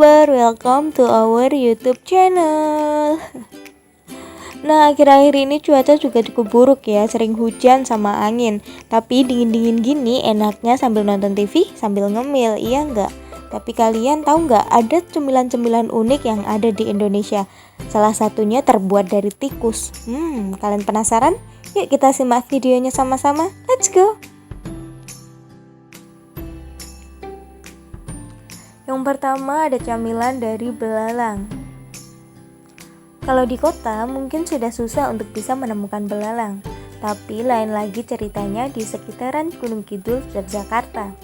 kabar? Welcome to our YouTube channel. Nah, akhir-akhir ini cuaca juga cukup buruk ya, sering hujan sama angin. Tapi dingin-dingin gini enaknya sambil nonton TV, sambil ngemil, iya nggak? Tapi kalian tahu nggak, ada cemilan-cemilan unik yang ada di Indonesia. Salah satunya terbuat dari tikus. Kalian penasaran? Yuk kita simak videonya sama-sama. Let's go! Yang pertama ada camilan dari belalang. Kalau di kota mungkin sudah susah untuk bisa menemukan belalang, tapi lain lagi ceritanya di sekitaran Gunung Kidul, Yogyakarta.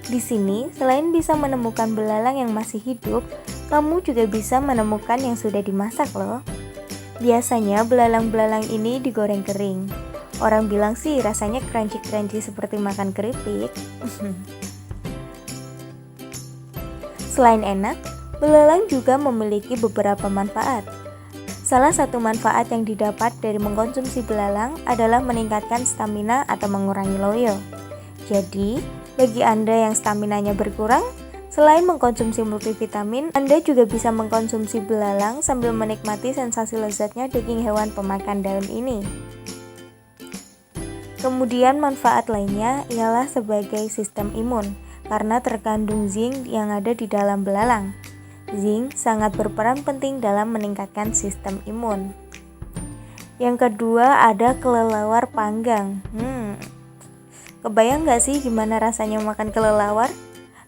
Di sini selain bisa menemukan belalang yang masih hidup, kamu juga bisa menemukan yang sudah dimasak loh. Biasanya belalang-belalang ini digoreng kering. Orang bilang sih rasanya crunchy-crunchy seperti makan keripik. Selain enak, belalang juga memiliki beberapa manfaat. Salah satu manfaat yang didapat dari mengkonsumsi belalang adalah meningkatkan stamina atau mengurangi loyo. Jadi, bagi Anda yang staminanya berkurang, selain mengkonsumsi multivitamin, Anda juga bisa mengkonsumsi belalang sambil menikmati sensasi lezatnya daging hewan pemakan daun ini. Kemudian manfaat lainnya ialah sebagai sistem imun, karena terkandung zinc yang ada di dalam belalang. Zinc sangat berperan penting dalam meningkatkan sistem imun. Yang kedua ada kelelawar panggang. Kebayang gak sih gimana rasanya makan kelelawar?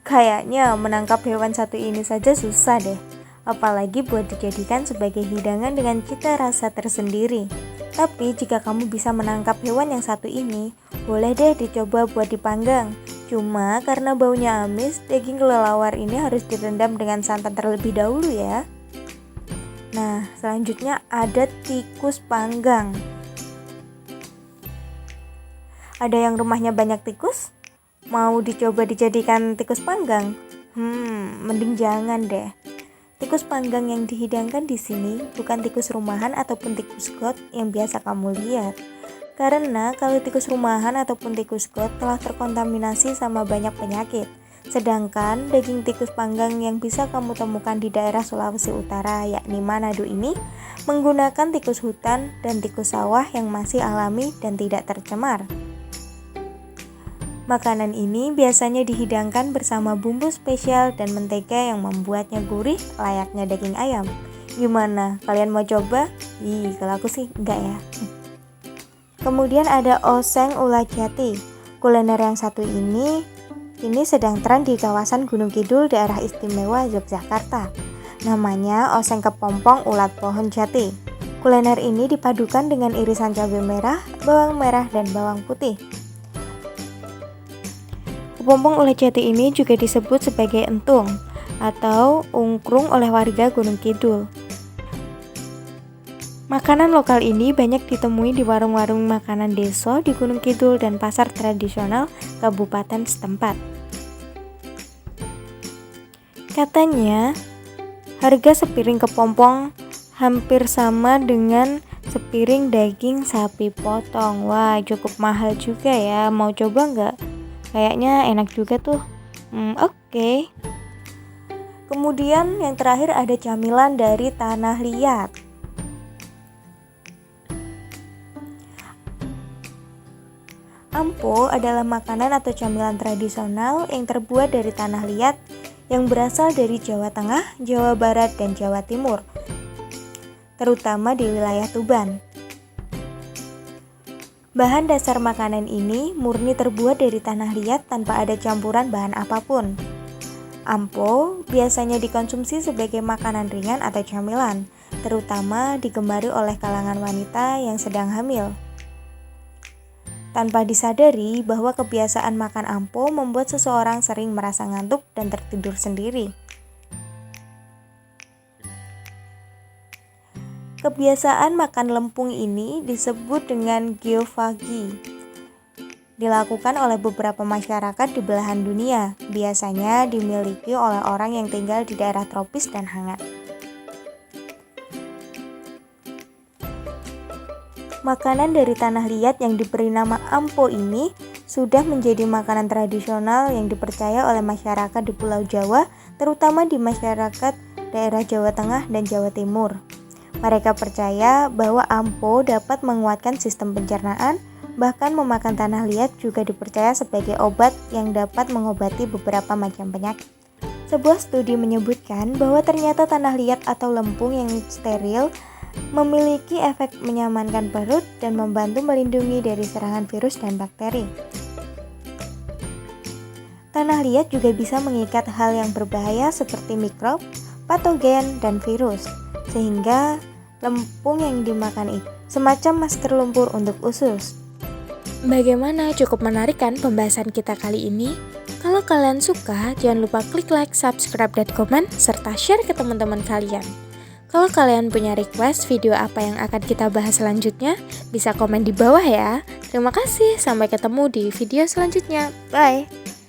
Kayaknya menangkap hewan satu ini saja susah deh. Apalagi buat dijadikan sebagai hidangan dengan cita rasa tersendiri. Tapi jika kamu bisa menangkap hewan yang satu ini, boleh deh dicoba buat dipanggang. Cuma karena baunya amis, daging kelelawar ini harus direndam dengan santan terlebih dahulu ya. Nah, selanjutnya ada tikus panggang. Ada yang rumahnya banyak tikus? Mau dicoba dijadikan tikus panggang? Mending jangan deh. Tikus panggang yang dihidangkan di sini bukan tikus rumahan ataupun tikus got yang biasa kamu lihat. Karena kalau tikus rumahan ataupun tikus got telah terkontaminasi sama banyak penyakit. Sedangkan daging tikus panggang yang bisa kamu temukan di daerah Sulawesi Utara yakni Manado ini menggunakan tikus hutan dan tikus sawah yang masih alami dan tidak tercemar. Makanan ini biasanya dihidangkan bersama bumbu spesial dan mentega yang membuatnya gurih layaknya daging ayam. Gimana? Kalian mau coba? Kalau aku sih enggak ya. Kemudian ada oseng ulat jati. Kuliner yang satu ini sedang tren di kawasan Gunung Kidul, daerah istimewa Yogyakarta. Namanya oseng kepompong ulat pohon jati. Kuliner ini dipadukan dengan irisan cabai merah, bawang merah, dan bawang putih. Kepompong ulat jati ini juga disebut sebagai entung atau ungkrung oleh warga Gunung Kidul. Makanan lokal ini banyak ditemui di warung-warung makanan desa di Gunung Kidul dan pasar tradisional kabupaten setempat. Katanya, harga sepiring kepompong hampir sama dengan sepiring daging sapi potong. Wah, cukup mahal juga ya. Mau coba nggak? Kayaknya enak juga tuh. Oke. Kemudian yang terakhir ada camilan dari tanah liat. Ampo adalah makanan atau camilan tradisional yang terbuat dari tanah liat yang berasal dari Jawa Tengah, Jawa Barat, dan Jawa Timur, terutama di wilayah Tuban. Bahan dasar makanan ini murni terbuat dari tanah liat tanpa ada campuran bahan apapun. Ampo biasanya dikonsumsi sebagai makanan ringan atau camilan, terutama digemari oleh kalangan wanita yang sedang hamil. Tanpa disadari bahwa kebiasaan makan ampo membuat seseorang sering merasa ngantuk dan tertidur sendiri. Kebiasaan makan lempung ini disebut dengan geofagi. Dilakukan oleh beberapa masyarakat di belahan dunia, biasanya dimiliki oleh orang yang tinggal di daerah tropis dan hangat. Makanan dari tanah liat yang diberi nama ampo ini sudah menjadi makanan tradisional yang dipercaya oleh masyarakat di Pulau Jawa, terutama di masyarakat daerah Jawa Tengah dan Jawa Timur. Mereka percaya bahwa ampo dapat menguatkan sistem pencernaan, bahkan memakan tanah liat juga dipercaya sebagai obat yang dapat mengobati beberapa macam penyakit. Sebuah studi menyebutkan bahwa ternyata tanah liat atau lempung yang steril memiliki efek menyamankan perut dan membantu melindungi dari serangan virus dan bakteri. Tanah liat juga bisa mengikat hal yang berbahaya seperti mikrob, patogen, dan virus, sehingga lempung yang dimakan itu semacam masker lumpur untuk usus. Bagaimana, cukup menarik kan pembahasan kita kali ini? Kalau kalian suka, jangan lupa klik like, subscribe, dan komen, serta share ke teman-teman kalian. Kalau kalian punya request video apa yang akan kita bahas selanjutnya, bisa komen di bawah ya. Terima kasih, sampai ketemu di video selanjutnya. Bye!